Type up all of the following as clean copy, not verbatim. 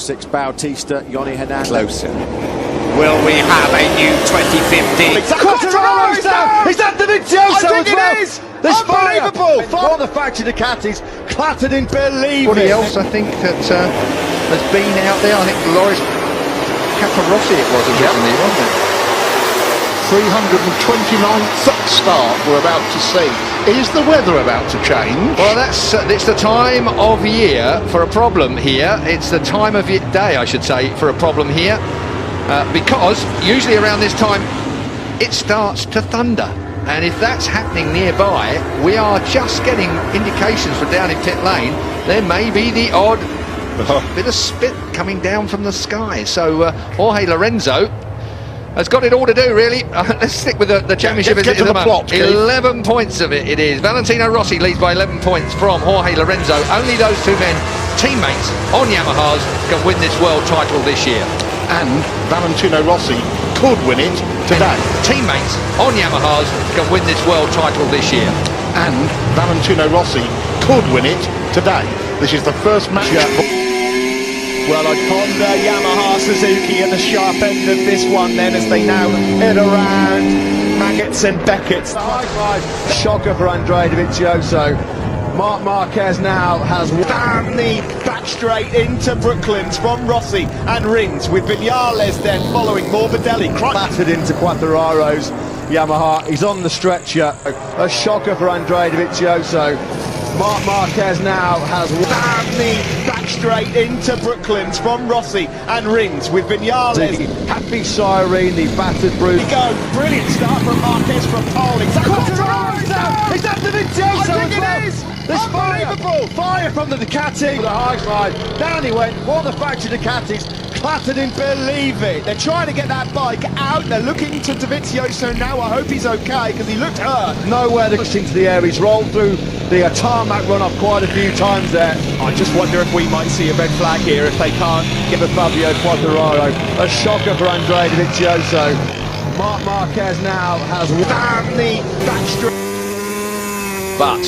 06 Bautista, Yoni Hernandez. Closer. Will we have a new 2050? Quartararo's down! Is that Dovizioso as well? It is! There's Unbelievable! All the factory Ducatis clattered in, believe Anybody it. else I think that has been out there? I think Loris Caparossi it was originally, wasn't it? 329th start we're about to see. Is the weather about to change? Well, it's the time of year for a problem here. It's the time of day, I should say, for a problem here. Because usually around this time it starts to thunder, and if that's happening nearby, we are just getting indications from down in pit lane there may be the odd bit of spit coming down from the sky. So Jorge Lorenzo has got it all to do, really. Let's stick with the championship Get to the plot, 11 points of it is. Valentino Rossi leads by 11 points from Jorge Lorenzo. Only those two men, teammates on Yamahas, can win this world title this year. And Valentino Rossi could win it today. Teammates on Yamahas can win this world title this year. And Valentino Rossi could win it today. This is the first match. Well, on Honda, Yamaha, Suzuki at the sharp end of this one then, as they now head around Maggots and Beckett's. The high five, shocker for Andrea Dovizioso. Marc Marquez now has Down the back straight into Brooklands from Rossi and Rins, with Vinales then following Morbidelli. battered into Quartararo's Yamaha. He's on the stretcher. A shocker for Andrea Dovizioso. Marc Marquez now has Down the back straight into Brooklands from Rossi and Rins, with Vinales. Happy Siren, the battered bruise. Go, brilliant start from Marquez from pole. Quartararo's down! Is that Dovizioso I think as well? it is! There's Unbelievable! fire from the Ducati. The high five. Down he went. All the factory Ducatis clattered in, believe it. They're trying to get that bike out. They're looking to Dovizioso now. I hope he's okay, because he looked hurt. Nowhere to push into the air. He's rolled through the tarmac runoff quite a few times there. I just wonder if we might see a red flag here if they can't Give a Fabio Quartararo. A shocker for Andrea Dovizioso. Marc Marquez now has down the back straight. But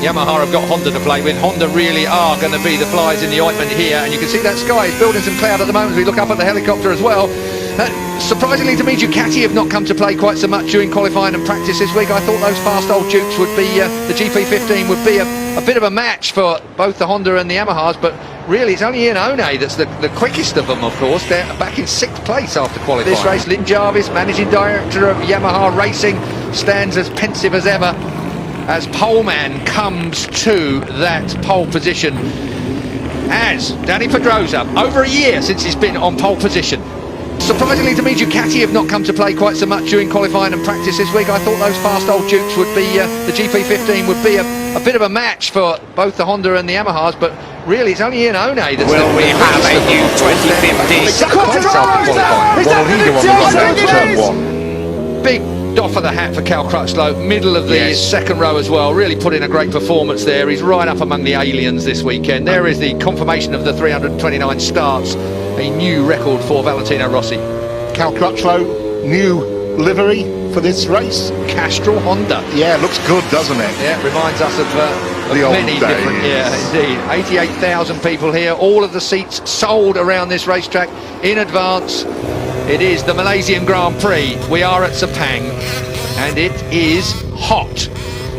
Yamaha have got Honda to play with. Honda really are going to be the flies in the ointment here, and you can see that sky is building some cloud at the moment as we look up at the helicopter as well. Surprisingly to me, Ducati have not come to play quite so much during qualifying and practice this week. I thought those fast old Dukes would be, the GP15 would be a bit of a match for both the Honda and the Yamahas, but really it's only Ian One that's the quickest of them, of course. They're back in 6th place after qualifying. This race, Lynn Jarvis, managing director of Yamaha Racing, stands as pensive as ever as poleman comes to that pole position, as Danny Pedrosa, over a year since he's been on pole position. Surprisingly to me, Ducati have not come to play quite so much during qualifying and practice this week. I thought those fast old Dukes would be, the GP15 would be a bit of a match for both the Honda and the Yamahas, but really it's only Ian One that's Will we have a new 2050? Quartararo's down! Is that Dovizioso? Big doff of the hat for Cal Crutchlow, middle of the second row as well, really put in a great performance there. He's right up among the aliens this weekend. There is the confirmation of the 329 starts, a new record for Valentino Rossi. Cal Crutchlow, new livery for this race. Castrol Honda. Yeah, looks good, doesn't it? Yeah, reminds us of The old many days. different, yeah, indeed. 88,000 people here, all of the seats sold around this racetrack in advance. It is the Malaysian Grand Prix. We are at Sepang, and it is hot.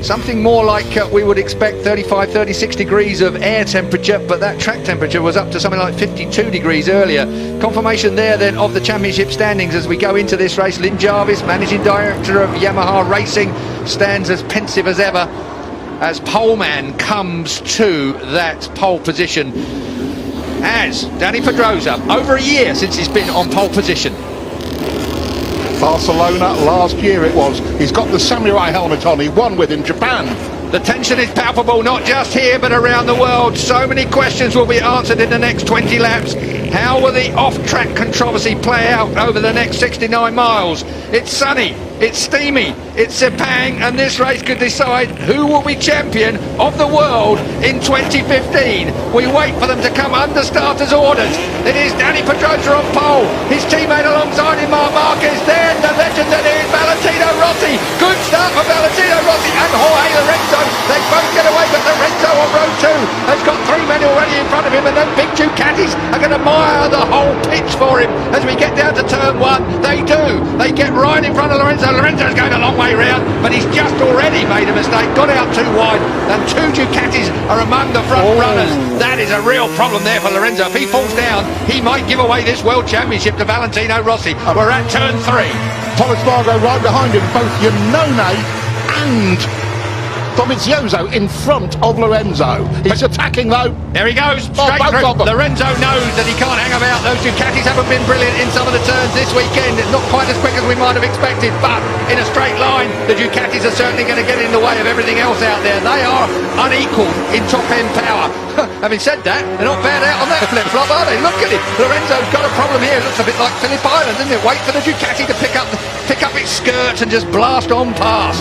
Something more like we would expect, 35, 36 degrees of air temperature, but that track temperature was up to something like 52 degrees earlier. Confirmation there then of the championship standings as we go into this race. Lynn Jarvis, managing director of Yamaha Racing, stands as pensive as ever as poleman comes to that pole position, as Danny Pedrosa, over a year since he's been on pole position. Barcelona last year it was. He's got the samurai helmet on. He won with in Japan. The tension is palpable, not just here but around the world. So many questions will be answered in the next 20 laps. How will the off-track controversy play out over the next 69 miles? It's sunny, It's steamy, it's Sepang, and this race could decide who will be champion of the world in 2015. We wait for them to come under starters' orders. It is Danny Pedrosa on pole, his teammate alongside him, Marc Marquez, then the legend that is Valentino Rossi. Good start for Valentino Rossi and Jorge Lorenzo. They both get away, but Lorenzo on row 2 has got 3 men already in front of him, and those big Ducatis are going to mire the whole pitch for him as we get down to turn 1. They do. They get right in front of Lorenzo. Lorenzo's going a long way round, but he's just already made a mistake, got out too wide, and 2 Ducatis are among the front runners. That is a real problem there for Lorenzo. If he falls down, he might give away this World Championship to Valentino Rossi. We're at turn 3. Thomas Vargo right behind him, both Iannone and Dovizioso in front of Lorenzo. He's attacking though. There he goes, straight through. Lorenzo knows that he can't hang about. Those Ducatis haven't been brilliant in some of the turns this weekend. It's not quite as quick as we might have expected, but in a straight line, the Ducatis are certainly going to get in the way of everything else out there. They are unequalled in top-end power. Having said that, they're not bad out on that flip-flop, are they? Look at it. Lorenzo's got a problem here. It looks a bit like Phillip Island, doesn't it? Wait for the Ducati to pick up its skirts and just blast on past.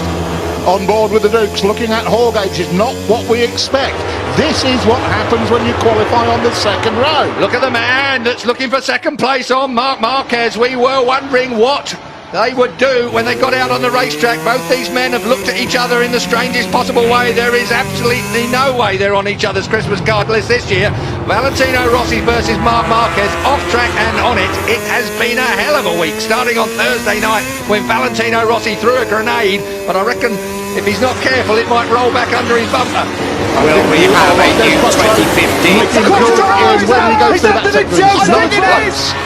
On board with the Dukes, looking at Horgage is not what we expect. This is what happens when you qualify on the second row. Look at the man that's looking for second place on Marc Marquez. We were wondering what they would do when they got out on the racetrack. Both these men have looked at each other in the strangest possible way. There is absolutely no way they're on each other's Christmas card list this year. Valentino Rossi versus Marc Marquez, off track and on it. It has been a hell of a week, starting on Thursday night when Valentino Rossi threw a grenade, but I reckon if he's not careful it might roll back under his bumper. Will we have a new 2015?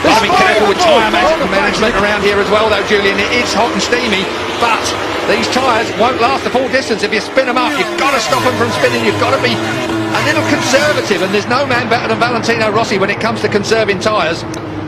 Gotta be careful with tyre management around here as well though, Julian. It is hot and steamy, but these tyres won't last the full distance. If you spin them up, you've got to stop them from spinning. You've got to be a little conservative, and there's no man better than Valentino Rossi when it comes to conserving tyres.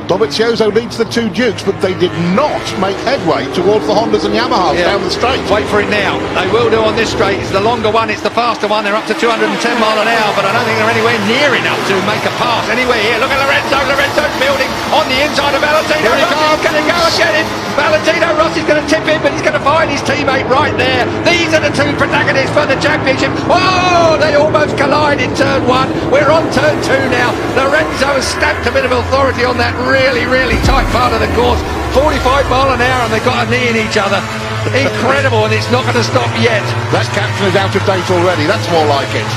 Dovizioso leads the 2 Dukes, but they did not make headway towards the Hondas and Yamahas down the straight. Wait for it now. They will do on this straight. It's the longer one, it's the faster one. They're up to 210 mile an hour, but I don't think they're anywhere near enough to make a pass anywhere here. Look at Lorenzo. Lorenzo's building on the inside of Valentino Rossi. He's going to go and get him. Valentino Rossi's going to tip him, but he's going to find his teammate right there. These are the 2 protagonists for the championship. Oh, they almost collide in turn 1. We're on turn 2 now. Lorenzo has stamped a bit of authority on that really tight part of the course. 45 mile an hour and they've got a knee in each other. Incredible, and it's not going to stop yet. That captain is out of date already. That's more like it.